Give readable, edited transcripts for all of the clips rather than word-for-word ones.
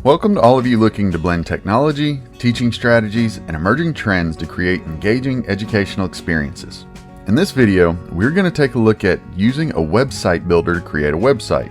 Welcome to all of you looking to blend technology, teaching strategies, and emerging trends to create engaging educational experiences. In this video, we're going to take a look at using a website builder to create a website.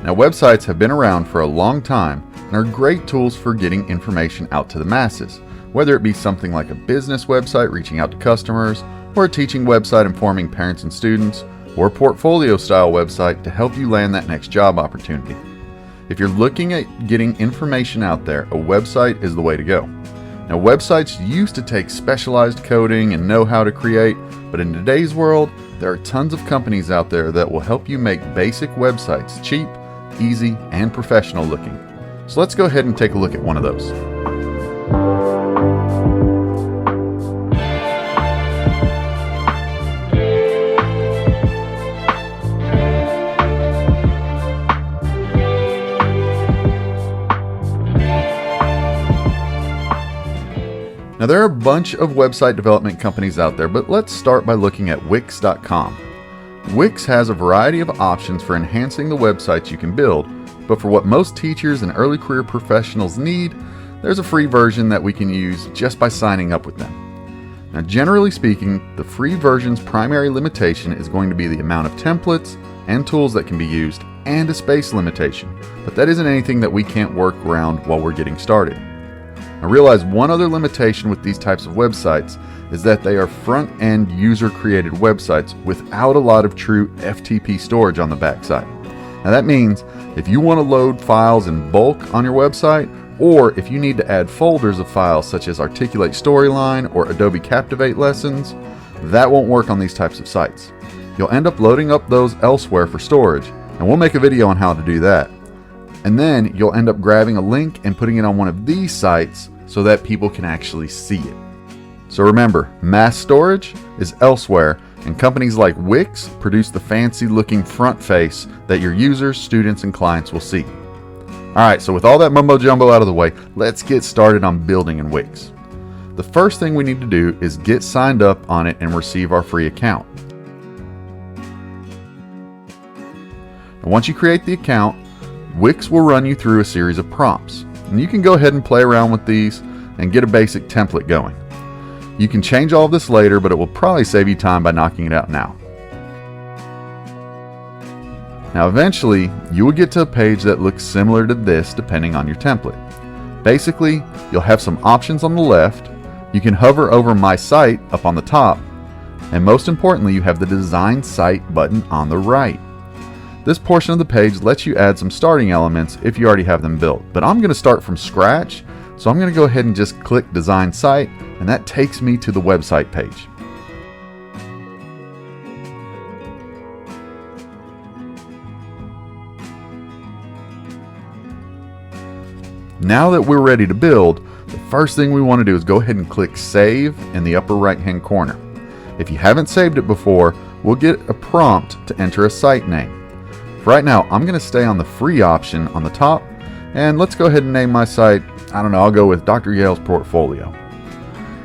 Now, websites have been around for a long time and are great tools for getting information out to the masses, whether it be something like a business website reaching out to customers, or a teaching website informing parents and students, or a portfolio style website to help you land that next job opportunity. If you're looking at getting information out there, a website is the way to go. Now, websites used to take specialized coding and know-how to create, but in today's world, there are tons of companies out there that will help you make basic websites cheap, easy, and professional looking. So let's go ahead and take a look at one of those. Now, there are a bunch of website development companies out there, but let's start by looking at Wix.com. Wix has a variety of options for enhancing the websites you can build, but for what most teachers and early career professionals need, there's a free version that we can use just by signing up with them. Now, generally speaking, the free version's primary limitation is going to be the amount of templates and tools that can be used, and a space limitation, but that isn't anything that we can't work around while we're getting started. Now, realize one other limitation with these types of websites is that they are front-end user-created websites without a lot of true FTP storage on the backside. Now, that means if you want to load files in bulk on your website, or if you need to add folders of files such as Articulate Storyline or Adobe Captivate lessons, that won't work on these types of sites. You'll end up loading up those elsewhere for storage, and we'll make a video on how to do that. And then you'll end up grabbing a link and putting it on one of these sites so that people can actually see it. So remember, mass storage is elsewhere, and companies like Wix produce the fancy looking front face that your users, students, and clients will see. Alright, so with all that mumbo jumbo out of the way, let's get started on building in Wix. The first thing we need to do is get signed up on it and receive our free account. And once you create the account, Wix will run you through a series of prompts, and you can go ahead and play around with these and get a basic template going. You can change all of this later, but it will probably save you time by knocking it out now. Now, eventually, you will get to a page that looks similar to this depending on your template. Basically, you'll have some options on the left, you can hover over My Site up on the top, and most importantly, you have the Design Site button on the right. This portion of the page lets you add some starting elements if you already have them built, but I'm going to start from scratch, so I'm going to go ahead and just click Design Site, and that takes me to the website page. Now that we're ready to build, the first thing we want to do is go ahead and click Save in the upper right hand corner. If you haven't saved it before, we'll get a prompt to enter a site name. For right now, I'm going to stay on the free option on the top, and let's go ahead and name my site, I don't know, I'll go with Dr. Yale's Portfolio.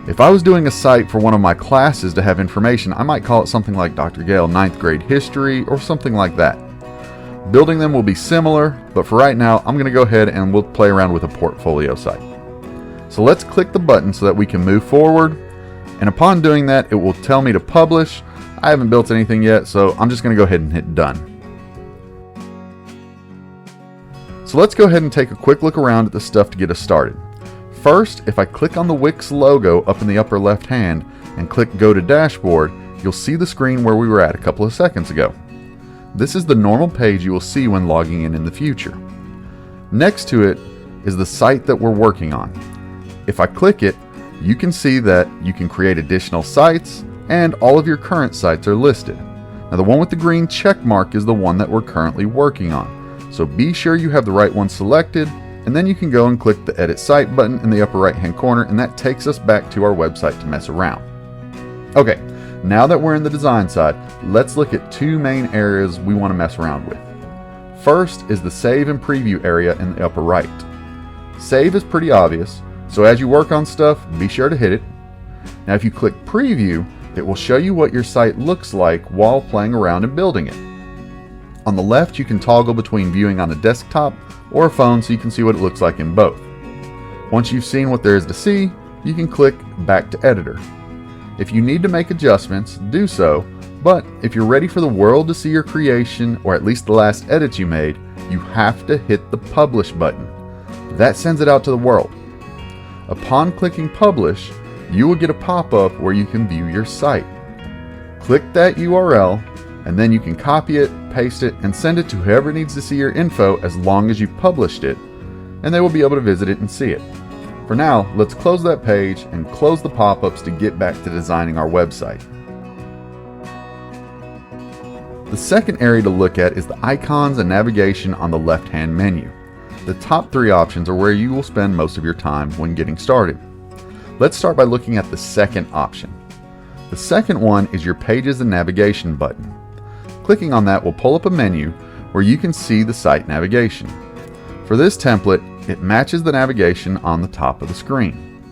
If I was doing a site for one of my classes to have information, I might call it something like Dr. Yale 9th grade history or something like that. Building them will be similar, but for right now, I'm going to go ahead and we'll play around with a portfolio site. So let's click the button so that we can move forward, and upon doing that, it will tell me to publish. I haven't built anything yet, so I'm just going to go ahead and hit Done. So let's go ahead and take a quick look around at the stuff to get us started. First, if I click on the Wix logo up in the upper left hand and click Go to Dashboard, you'll see the screen where we were at a couple of seconds ago. This is the normal page you will see when logging in the future. Next to it is the site that we're working on. If I click it, you can see that you can create additional sites, and all of your current sites are listed. Now, the one with the green check mark is the one that we're currently working on. So be sure you have the right one selected, and then you can go and click the Edit Site button in the upper right hand corner, and that takes us back to our website to mess around. Okay, now that we're in the design side, let's look at two main areas we want to mess around with. First is the Save and Preview area in the upper right. Save is pretty obvious, so as you work on stuff, be sure to hit it. Now if you click Preview, it will show you what your site looks like while playing around and building it. On the left, you can toggle between viewing on a desktop or a phone so you can see what it looks like in both. Once you've seen what there is to see, you can click Back to Editor. If you need to make adjustments, do so, but if you're ready for the world to see your creation, or at least the last edits you made, you have to hit the Publish button. That sends it out to the world. Upon clicking Publish, you will get a pop-up where you can view your site. Click that URL, and then you can copy it, paste it, and send it to whoever needs to see your info as long as you've published it, and they will be able to visit it and see it. For now, let's close that page and close the pop-ups to get back to designing our website. The second area to look at is the icons and navigation on the left-hand menu. The top three options are where you will spend most of your time when getting started. Let's start by looking at the second option. The second one is your Pages and Navigation button. Clicking on that will pull up a menu where you can see the site navigation. For this template, it matches the navigation on the top of the screen.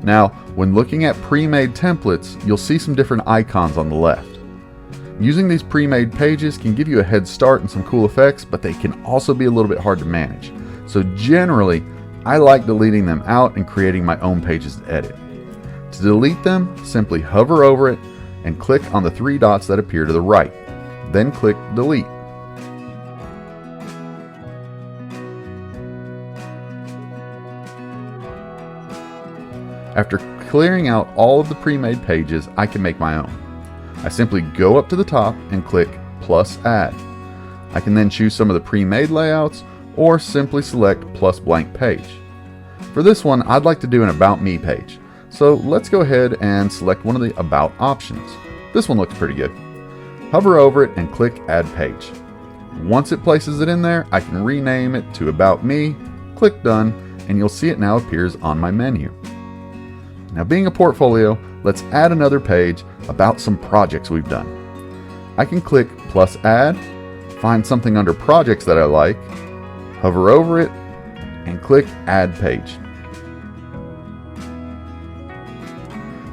Now, when looking at pre-made templates, you'll see some different icons on the left. Using these pre-made pages can give you a head start and some cool effects, but they can also be a little bit hard to manage. So generally, I like deleting them out and creating my own pages to edit. To delete them, simply hover over it and click on the three dots that appear to the right. Then click Delete. After clearing out all of the pre-made pages, I can make my own. I simply go up to the top and click Plus Add. I can then choose some of the pre-made layouts or simply select Plus Blank Page. For this one, I'd like to do an About Me page. So let's go ahead and select one of the About options. This one looks pretty good. Hover over it and click Add Page. Once it places it in there, I can rename it to About Me, click Done, and you'll see it now appears on my menu. Now, being a portfolio, let's add another page about some projects we've done. I can click Plus Add, find something under Projects that I like, hover over it, and click Add Page.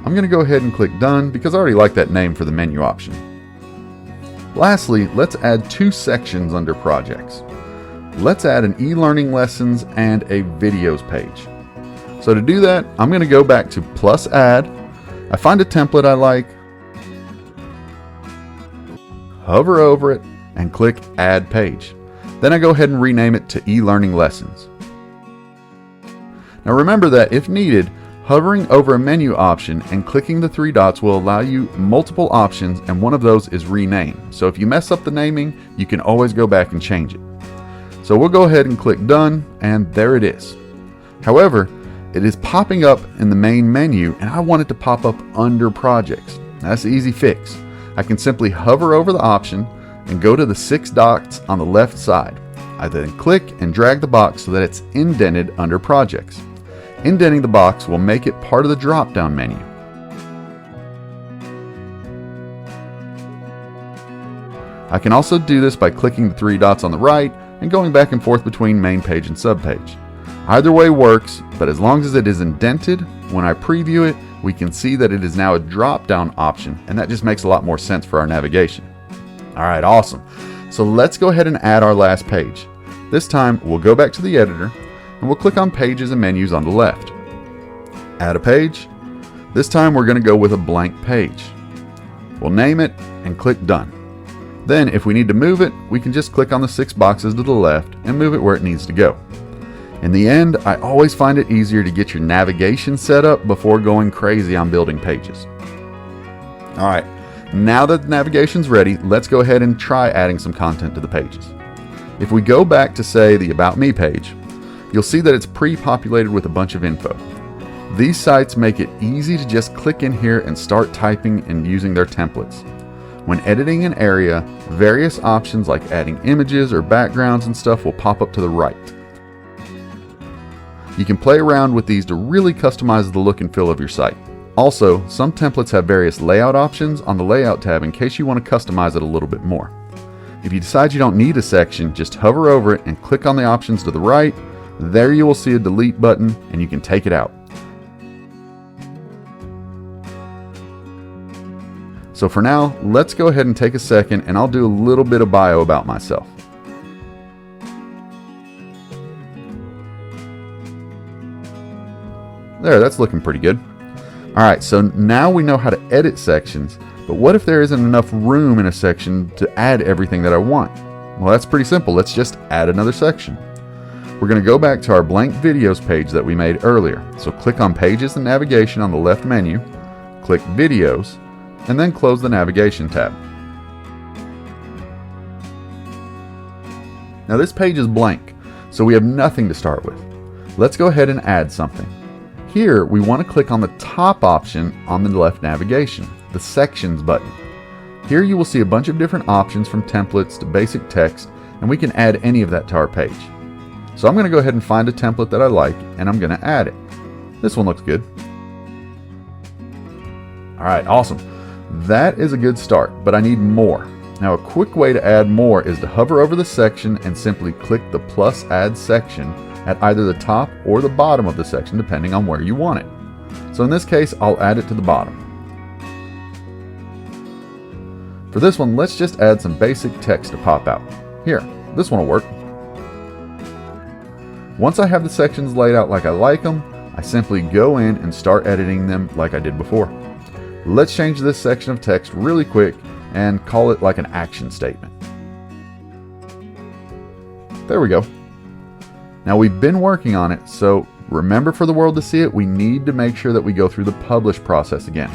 I'm going to go ahead and click Done because I already like that name for the menu option. Lastly, let's add two sections under Projects. Let's add an e-learning lessons and a videos page. So to do that, I'm going to go back to Plus Add. I find a template I like, hover over it, and click Add Page. Then I go ahead and rename it to e-learning lessons. Now remember that if needed, hovering over a menu option and clicking the three dots will allow you multiple options, and one of those is rename. So if you mess up the naming, you can always go back and change it. So we'll go ahead and click Done, and there it is. However, it is popping up in the main menu, and I want it to pop up under Projects. That's an easy fix. I can simply hover over the option and go to the six dots on the left side. I then click and drag the box so that it's indented under Projects. Indenting the box will make it part of the drop-down menu. I can also do this by clicking the three dots on the right and going back and forth between main page and subpage. Either way works, but as long as it is indented, when I preview it, we can see that it is now a drop-down option, and that just makes a lot more sense for our navigation. Alright, awesome. So let's go ahead and add our last page. This time, we'll go back to the editor, and we'll click on Pages and Menus on the left. Add a page. This time we're going to go with a blank page. We'll name it and click Done. Then, if we need to move it, we can just click on the six boxes to the left and move it where it needs to go. In the end, I always find it easier to get your navigation set up before going crazy on building pages. Alright, now that the navigation's ready, let's go ahead and try adding some content to the pages. If we go back to, say, the About Me page, you'll see that it's pre-populated with a bunch of info. These sites make it easy to just click in here and start typing and using their templates. When editing an area, various options like adding images or backgrounds and stuff will pop up to the right. You can play around with these to really customize the look and feel of your site. Also, some templates have various layout options on the Layout tab in case you want to customize it a little bit more. If you decide you don't need a section, just hover over it and click on the options to the right. There you will see a delete button and you can take it out. So for now, let's go ahead and take a second and I'll do a little bit of bio about myself. There, that's looking pretty good. Alright, so now we know how to edit sections, but what if there isn't enough room in a section to add everything that I want? Well, that's pretty simple. Let's just add another section. We're going to go back to our blank videos page that we made earlier. So click on Pages and Navigation on the left menu, click Videos, and then close the Navigation tab. Now this page is blank, so we have nothing to start with. Let's go ahead and add something. Here, we want to click on the top option on the left navigation, the Sections button. Here you will see a bunch of different options from templates to basic text, and we can add any of that to our page. So I'm going to go ahead and find a template that I like, and I'm going to add it. This one looks good. Alright, awesome. That is a good start, but I need more. Now a quick way to add more is to hover over the section and simply click the plus add section at either the top or the bottom of the section, depending on where you want it. So in this case, I'll add it to the bottom. For this one, let's just add some basic text to pop out. Here, this one will work. Once I have the sections laid out like I like them, I simply go in and start editing them like I did before. Let's change this section of text really quick and call it like an action statement. There we go. Now we've been working on it, so remember, for the world to see it, we need to make sure that we go through the publish process again.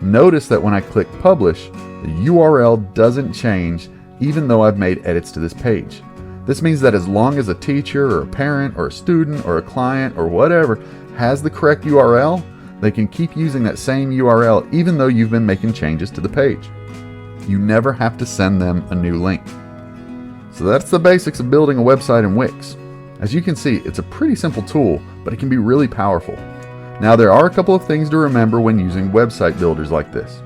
Notice that when I click publish, the URL doesn't change even though I've made edits to this page. This means that as long as a teacher or a parent or a student or a client or whatever has the correct URL, they can keep using that same URL even though you've been making changes to the page. You never have to send them a new link. So that's the basics of building a website in Wix. As you can see, it's a pretty simple tool, but it can be really powerful. Now there are a couple of things to remember when using website builders like this.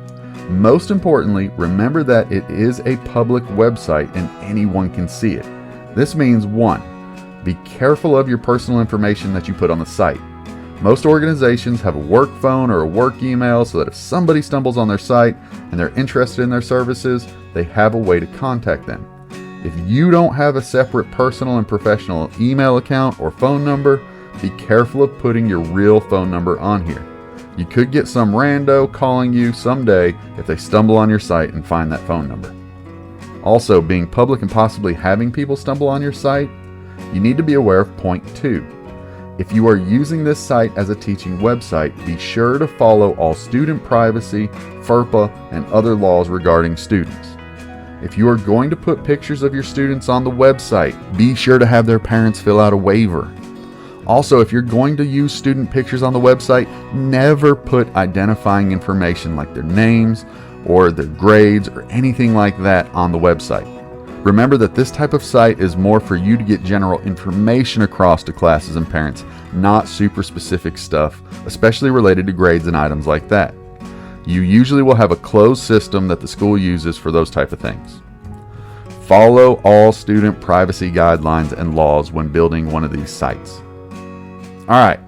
Most importantly, remember that it is a public website and anyone can see it. This means 1. Be careful of your personal information that you put on the site. Most organizations have a work phone or a work email so that if somebody stumbles on their site and they're interested in their services, they have a way to contact them. If you don't have a separate personal and professional email account or phone number, be careful of putting your real phone number on here. You could get some rando calling you someday if they stumble on your site and find that phone number. Also, being public and possibly having people stumble on your site, you need to be aware of point 2. If you are using this site as a teaching website, be sure to follow all student privacy, FERPA, and other laws regarding students. If you are going to put pictures of your students on the website, be sure to have their parents fill out a waiver. Also, if you're going to use student pictures on the website, never put identifying information like their names or their grades or anything like that on the website. Remember that this type of site is more for you to get general information across to classes and parents, not super specific stuff, especially related to grades and items like that. You usually will have a closed system that the school uses for those type of things. Follow all student privacy guidelines and laws when building one of these sites. Alright,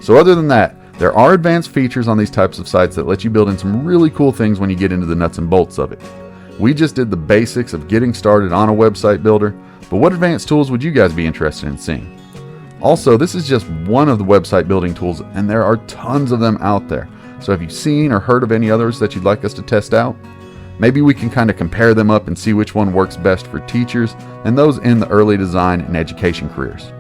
so other than that, there are advanced features on these types of sites that let you build in some really cool things when you get into the nuts and bolts of it. We just did the basics of getting started on a website builder, but what advanced tools would you guys be interested in seeing? Also, this is just one of the website building tools, and there are tons of them out there. So have you seen or heard of any others that you'd like us to test out? Maybe we can kind of compare them up and see which one works best for teachers and those in the early design and education careers.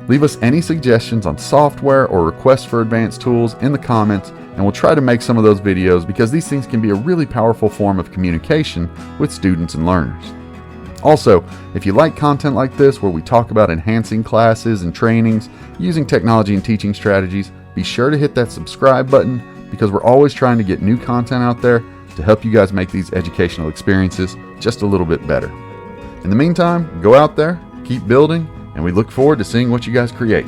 Leave us any suggestions on software or requests for advanced tools in the comments, and we'll try to make some of those videos because these things can be a really powerful form of communication with students and learners. Also, if you like content like this where we talk about enhancing classes and trainings using technology and teaching strategies, be sure to hit that subscribe button because we're always trying to get new content out there to help you guys make these educational experiences just a little bit better. In the meantime, go out there, keep building, and we look forward to seeing what you guys create.